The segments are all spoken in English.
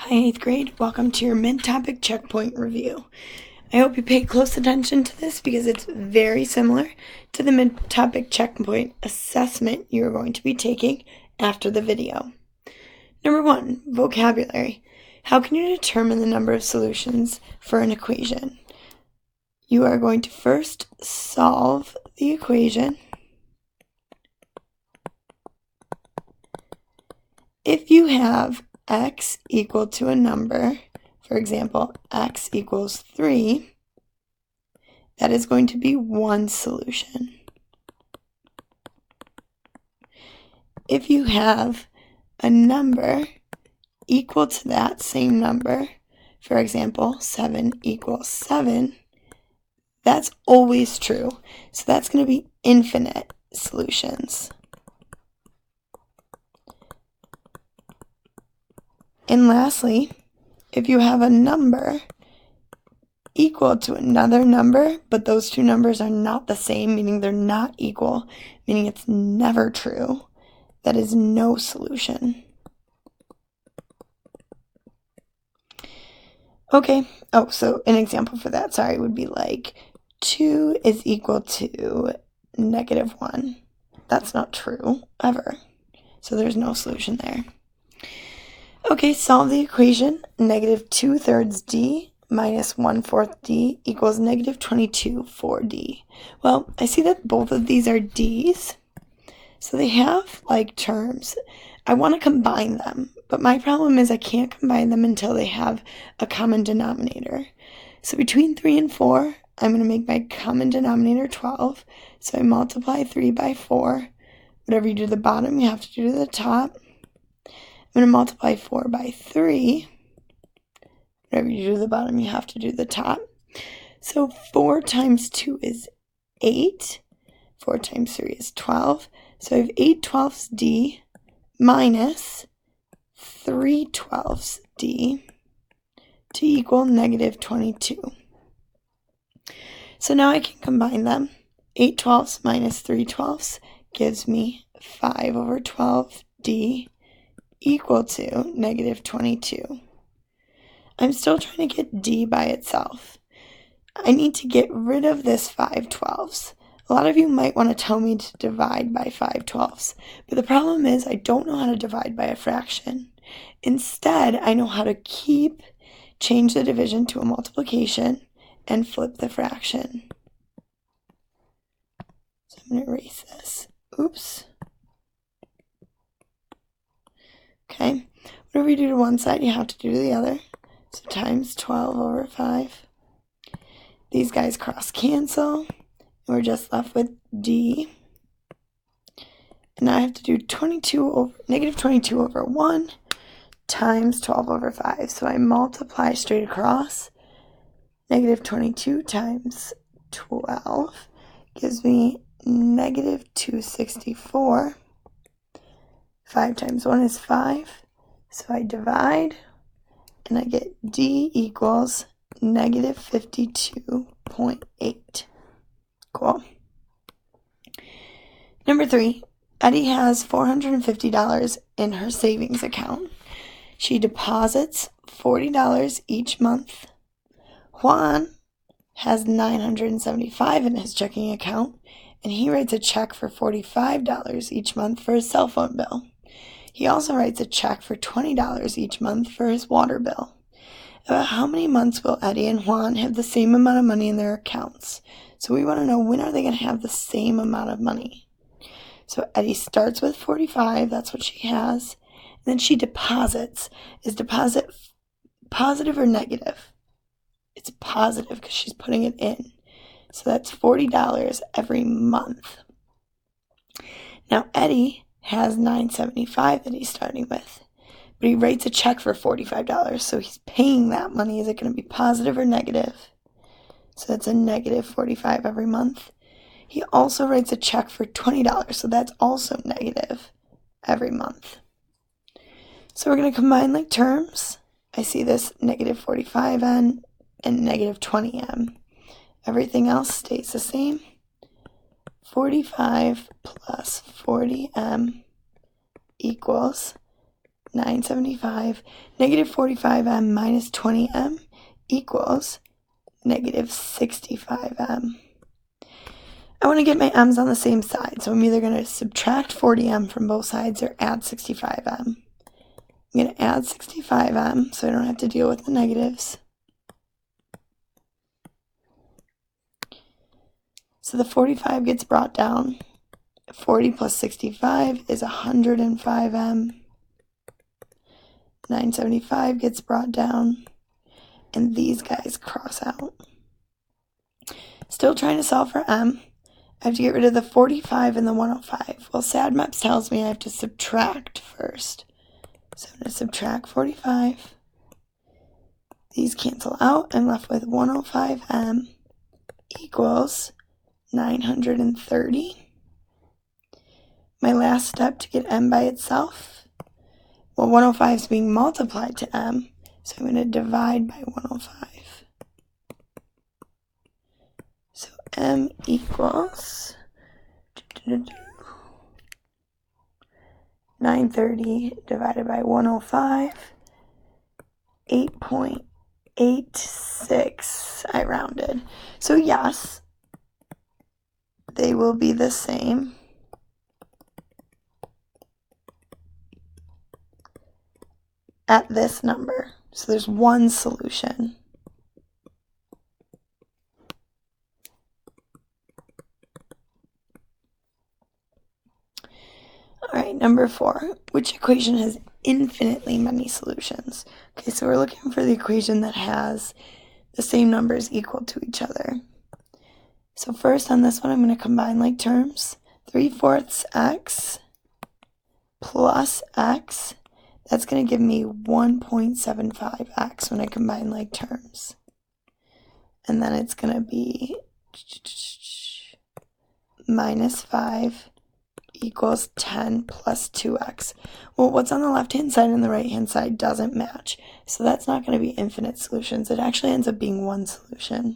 Hi, 8th grade. Welcome to your mid-topic checkpoint review. I hope you pay close attention to this because it's very similar to the mid-topic checkpoint assessment you are going to be taking after the video. Number 1, vocabulary. How can you determine the number of solutions for an equation? You are going to first solve the equation. If you have x equal to a number, for example, x equals 3, that is going to be one solution. If you have a number equal to that same number, for example, 7 equals 7, that's always true. So that's going to be infinite solutions. And lastly, if you have a number equal to another number, but those two numbers are not the same, meaning they're not equal, meaning it's never true, that is no solution. Okay, so an example for that, would be like 2 is equal to -1. That's not true, ever. So there's no solution there. Okay, solve the equation. -2/3 d minus 1/4 d equals -22 4d. Well, I see that both of these are d's, so they have like terms. I want to combine them, but my problem is I can't combine them until they have a common denominator. So between 3 and 4, I'm going to make my common denominator 12. So I multiply 3 by 4. Whatever you do to the bottom, you have to do to the top. I'm going to multiply 4 by 3. Whatever you do to the bottom, you have to do the top. So 4 times 2 is 8. 4 times 3 is 12. So I have 8/12 d minus 3/12 d to equal -22. So now I can combine them. 8/12 minus 3/12 gives me 5/12 d equal to -22. I'm still trying to get d by itself. I need to get rid of this 5/12. A lot of you might want to tell me to divide by 5/12, but the problem is I don't know how to divide by a fraction. Instead, I know how to change the division to a multiplication and flip the fraction. So I'm going to erase this. Oops. Okay, whatever you do to one side, you have to do to the other. So times 12/5. These guys cross cancel. And we're just left with d. And now I have to do -22/1 times 12/5. So I multiply straight across. -22 times 12 gives me -264. 5 times 1 is 5. So I divide, and I get d equals -52.8. Cool. Number 3, Eddie has $450 in her savings account. She deposits $40 each month. Juan has $975 in his checking account, and he writes a check for $45 each month for his cell phone bill. He also writes a check for $20 each month for his water bill. About how many months will Eddie and Juan have the same amount of money in their accounts? So we want to know, when are they going to have the same amount of money? So Eddie starts with 45, that's what she has. And then she deposits. Is deposit positive or negative? It's positive because she's putting it in. So that's $40 every month. Now Eddie has $975 that he's starting with, but he writes a check for $45, so he's paying that money. Is it going to be positive or negative? So that's a -45 every month. He also writes a check for $20, so that's also negative every month. So we're going to combine like terms. I see this -45m and -20m. Everything else stays the same. 45 plus 40m equals 975. Negative 45m minus 20m equals negative 65m. I want to get my m's on the same side, so I'm either going to subtract 40m from both sides or add 65m. I'm going to add 65m so I don't have to deal with the negatives. So the 45 gets brought down. 40 plus 65 is 105m. 975 gets brought down, and these guys cross out. Still trying to solve for m. I have to get rid of the 45 and the 105. Well, SADMAPS tells me I have to subtract first. So I'm going to subtract 45. These cancel out. I'm left with 105m equals 930. My last step to get m by itself, well, 105 is being multiplied to m, so I'm going to divide by 105. So m equals 930 divided by 105, 8.86, I rounded. So yes, they will be the same. At this number. So there's one solution. All right, number 4. Which equation has infinitely many solutions? Okay, so we're looking for the equation that has the same numbers equal to each other. So first on this one, I'm going to combine like terms. 3/4 x plus x. That's going to give me 1.75x when I combine like terms. And then it's going to be minus 5 equals 10 plus 2x. Well, what's on the left-hand side and the right-hand side doesn't match. So that's not going to be infinite solutions. It actually ends up being one solution.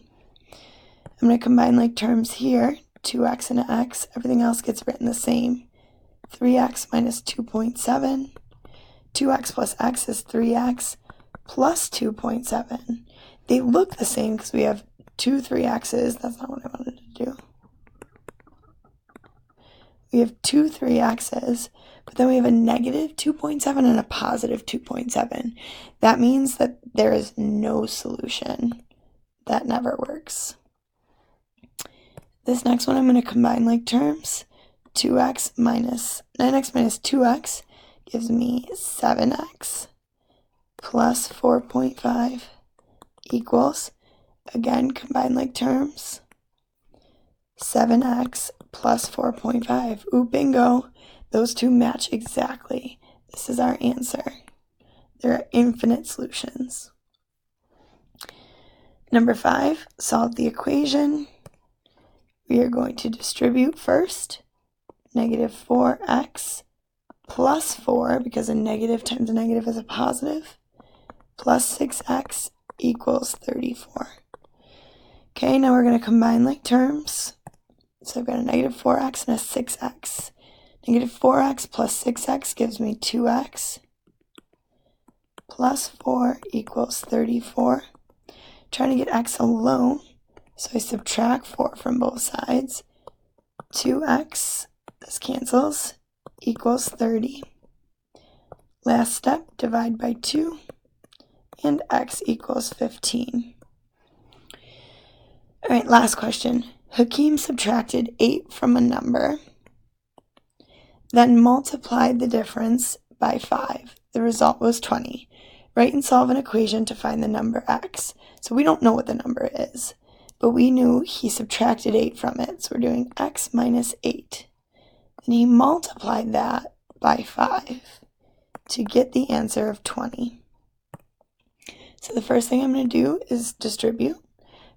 I'm going to combine like terms here. 2x and x. Everything else gets written the same. 3x minus 2.7. 2x plus x is 3x plus 2.7. They look the same because we have two 3x's. That's not what I wanted to do. We have two 3x's, but then we have a negative 2.7 and a positive 2.7. That means that there is no solution. That never works. This next one I'm going to combine like terms. 9x minus 2x gives me 7x plus 4.5 equals, again, combine like terms, 7x plus 4.5. Ooh, bingo. Those two match exactly. This is our answer. There are infinite solutions. Number 5, solve the equation. We are going to distribute first. Negative 4x plus 4, because a negative times a negative is a positive, plus 6x equals 34. Okay, now we're going to combine like terms. So I've got a negative 4x and a 6x. Negative 4x plus 6x gives me 2x plus 4 equals 34. Trying to get x alone, so I subtract 4 from both sides. 2x, this cancels, equals 30. Last step, divide by 2, and x equals 15. All right, last question. Hakeem subtracted 8 from a number, then multiplied the difference by 5. The result was 20. Write and solve an equation to find the number x. So we don't know what the number is, but we knew he subtracted 8 from it. So we're doing x minus 8. And he multiplied that by 5 to get the answer of 20. So the first thing I'm going to do is distribute.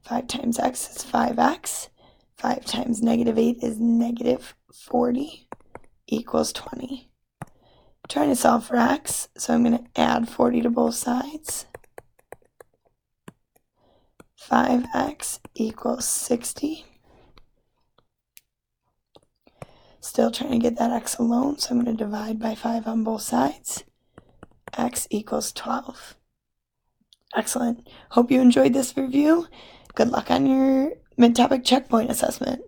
5 times x is 5x. 5 times negative 8 is negative 40 equals 20. Trying to solve for x, so I'm going to add 40 to both sides. 5x equals 60. Still trying to get that x alone, so I'm going to divide by 5 on both sides. x equals 12. Excellent. Hope you enjoyed this review. Good luck on your mid-topic checkpoint assessment.